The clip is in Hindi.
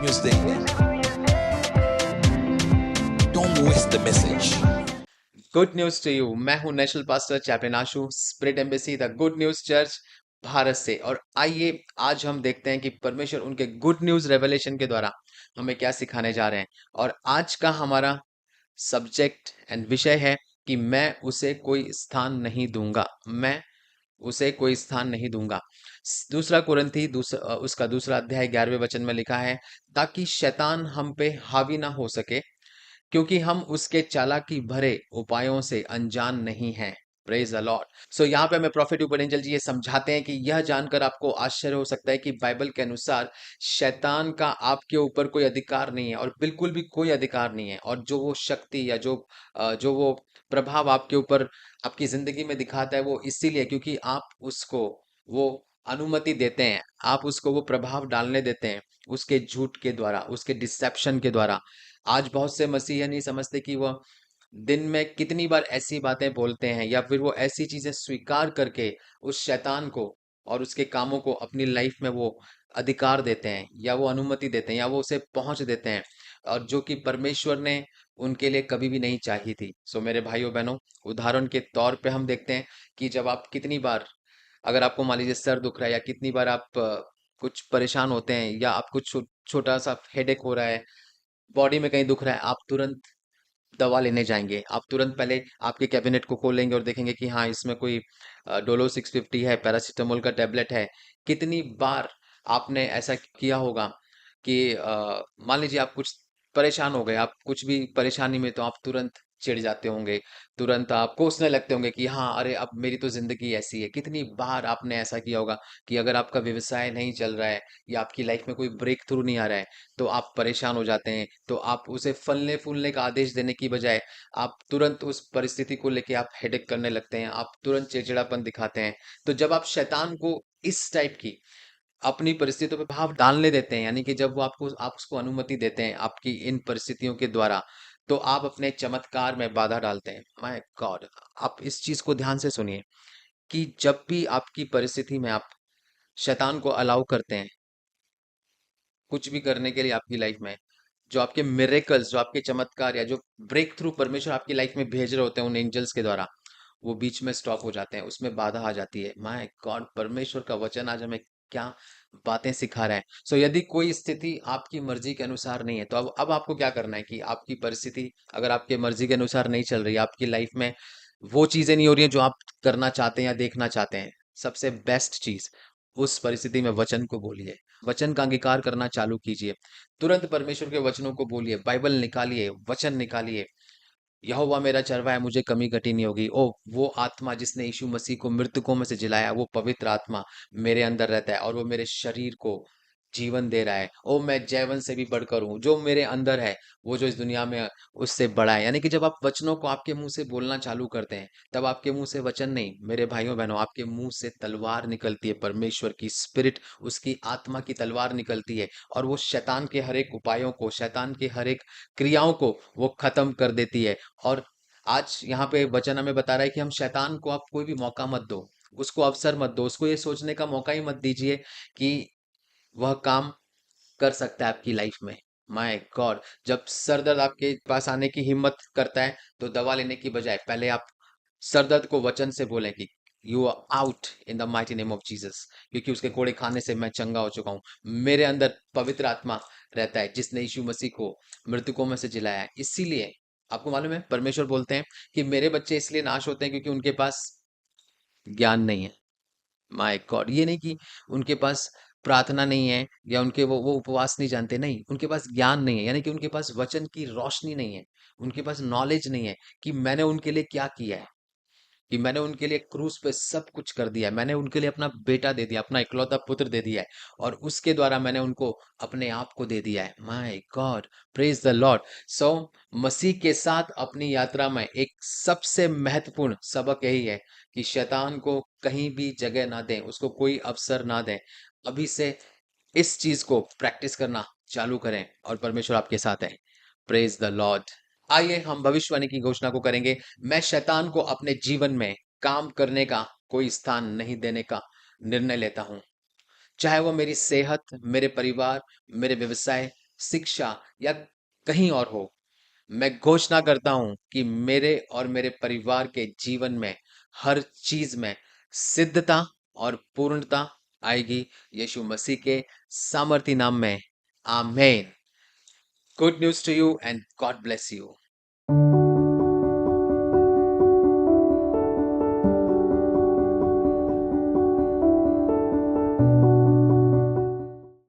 न्यूज देंगे। Don't waste the message. Good news to you. मैं हूं national pastor chaplain Ashu, spirit embassy the good news church Bharat से। और आइए आज हम देखते हैं कि परमेश्वर उनके गुड न्यूज रेवलेशन के द्वारा हमें क्या सिखाने जा रहे हैं। और आज का हमारा सब्जेक्ट एंड विषय है कि मैं उसे कोई स्थान नहीं दूंगा। मैं उसे कोई स्थान नहीं दूंगा। दूसरा कुरिन्थी उसका दूसरा अध्याय 11वें वचन में लिखा है, ताकि शैतान हम पे हावी ना हो सके, क्योंकि हम उसके चालाकी भरे उपायों से अनजान नहीं हैं। Praise the Lord. सो यहाँ पे हमें प्रॉफिट ऊपर एंजल जी ये समझाते हैं कि यह जानकर आपको आश्चर्य हो सकता है कि बाइबल के अनुसार शैतान का आपके ऊपर कोई अधिकार नहीं है, और बिल्कुल भी कोई अधिकार नहीं है। और जो वो शक्ति या जो वो प्रभाव आपके ऊपर आपकी जिंदगी में दिखाता है, वो इसीलिए क्योंकि आप उसको वो अनुमति देते हैं, आप उसको वो प्रभाव डालने देते हैं, उसके झूठ के द्वारा, उसके डिसेप्शन के द्वारा। आज बहुत से मसीह नहीं समझते कि वह दिन में कितनी बार ऐसी बातें बोलते हैं, या फिर वो ऐसी चीजें स्वीकार करके उस शैतान को और उसके कामों को अपनी लाइफ में वो अधिकार देते हैं, या वो अनुमति देते हैं, या वो उसे पहुंच देते हैं, और जो कि परमेश्वर ने उनके लिए कभी भी नहीं चाहिए थी। सो मेरे भाइयों बहनों, उदाहरण के तौर पे हम देखते हैं कि जब आप कितनी बार, अगर आपको मान लीजिए सर दुख रहा है, या कितनी बार आप कुछ परेशान होते हैं, या आपको छोटा सा हेडेक हो रहा है, बॉडी में कहीं दुख रहा है, आप तुरंत दवा लेने जाएंगे। आप तुरंत पहले आपके कैबिनेट को खोलेंगे और देखेंगे कि हाँ, इसमें कोई डोलो 650 है, पैरासीटामोल का टेबलेट है। कितनी बार आपने ऐसा किया होगा कि मान लीजिए आप कुछ परेशान हो गए, आप कुछ भी परेशानी में, तो आप तुरंत चिढ़ जाते होंगे, तुरंत आप कोसने लगते होंगे कि हाँ, अरे अब मेरी तो जिंदगी ऐसी है। कितनी बार आपने ऐसा किया होगा कि अगर आपका व्यवसाय नहीं चल रहा है, या आपकी लाइफ में कोई ब्रेक थ्रू नहीं आ रहा है, तो आप परेशान हो जाते हैं। तो आप उसे फलने फूलने का आदेश देने की बजाय आप तुरंत उस परिस्थिति को लेके आप हेडेक करने लगते हैं, आप तुरंत चिड़चिड़ापन दिखाते हैं। तो जब आप शैतान को इस टाइप की अपनी परिस्थितियों पे प्रभाव डालने देते हैं, यानी कि जब वो आप उसको अनुमति देते हैं आपकी इन परिस्थितियों के द्वारा, तो आप अपने चमत्कार में बाधा डालते हैं। माय गॉड, आप इस चीज को ध्यान से सुनिए कि जब भी आपकी परिस्थिति में आप शैतान को अलाउ करते हैं कुछ भी करने के लिए आपकी लाइफ में, जो आपके मिरेकल्स, जो आपके चमत्कार, या जो ब्रेक थ्रू परमेश्वर आपकी लाइफ में भेज रहे होते हैं उन एंजल्स के द्वारा, वो बीच में स्टॉप हो जाते हैं, उसमें बाधा आ जाती है। माय गॉड, परमेश्वर का वचन आज हमें क्या बातें सिखा रहा है। सो यदि कोई स्थिति आपकी मर्जी के अनुसार नहीं है, तो अब आपको क्या करना है कि आपकी परिस्थिति अगर आपके मर्जी के अनुसार नहीं चल रही है, आपकी लाइफ में वो चीजें नहीं हो रही हैं जो आप करना चाहते हैं या देखना चाहते हैं, सबसे बेस्ट चीज, उस परिस्थिति में वचन को बोलिए, वचन का अंगीकार करना चालू कीजिए। तुरंत परमेश्वर के वचनों को बोलिए, बाइबल निकालिए, वचन निकालिए। यहोवा मेरा चरवाहा है, मुझे कमी घटी नहीं होगी। ओ, वो आत्मा जिसने यीशु मसीह को मृतकों में से जिलाया, वो पवित्र आत्मा मेरे अंदर रहता है, और वो मेरे शरीर को जीवन दे रहा है। ओ, मैं जैवन से भी बढ़कर हूँ, जो मेरे अंदर है वो जो इस दुनिया में उससे बड़ा है। यानी कि जब आप वचनों को आपके मुंह से बोलना चालू करते हैं, तब आपके मुंह से वचन नहीं, मेरे भाइयों बहनों, आपके मुंह से तलवार निकलती है, परमेश्वर की स्पिरिट, उसकी आत्मा की तलवार निकलती है, और वो शैतान के हर एक उपायों को, शैतान के हर एक क्रियाओं को वो खत्म कर देती है। और आज यहाँ पे वचन हमें बता रहा है कि हम शैतान को आप कोई भी मौका मत दो, उसको अवसर मत दो, उसको ये सोचने का मौका ही मत दीजिए कि वह काम कर सकता है आपकी लाइफ में। माय गॉड, जब सर दर्द आपके पास आने की हिम्मत करता है, तो दवा लेने की बजाय पहले आप सर दर्द को वचन से बोलें कि you are out in the mighty name of Jesus, क्योंकि उसके कोड़े खाने से मैं चंगा हो चुका हूँ। मेरे अंदर पवित्र आत्मा रहता है जिसने यीशु मसीह को मृतकों में से जिलाया है। इसीलिए आपको मालूम है, परमेश्वर बोलते हैं कि मेरे बच्चे इसलिए नाश होते हैं क्योंकि उनके पास ज्ञान नहीं है। माय गॉड, ये नहीं कि उनके पास प्रार्थना नहीं है, या उनके वो उपवास नहीं जानते, नहीं, उनके पास ज्ञान नहीं है, यानी कि उनके पास वचन की रोशनी नहीं है, उनके पास नॉलेज नहीं है कि मैंने उनके लिए क्या किया है, कि मैंने उनके लिए क्रूस पे सब कुछ कर दिया है, मैंने उनके लिए अपना बेटा दे दिया, अपना इकलौता पुत्र दे दिया है, और उसके द्वारा मैंने उनको अपने आप को दे दिया है। My God, praise the Lord. सो मसीह के साथ अपनी यात्रा में एक सबसे महत्वपूर्ण सबक यही है कि शैतान को कहीं भी जगह ना दें, उसको कोई अवसर ना दें। अभी से इस चीज को प्रैक्टिस करना चालू करें, और परमेश्वर आपके साथ है। Praise the Lord. आइए हम भविष्यवाणी की घोषणा को करेंगे। मैं शैतान को अपने जीवन में काम करने का कोई स्थान नहीं देने का निर्णय लेता हूं, चाहे वो मेरी सेहत, मेरे परिवार, मेरे व्यवसाय, शिक्षा या कहीं और हो, मैं घोषणा करता हूं कि मेरे और मेरे परिवार के जीवन में हर चीज में सिद्धता और पूर्णता आएगी यीशु मसीह के सामर्थी नाम में। आमेन। Good news to you and God bless you.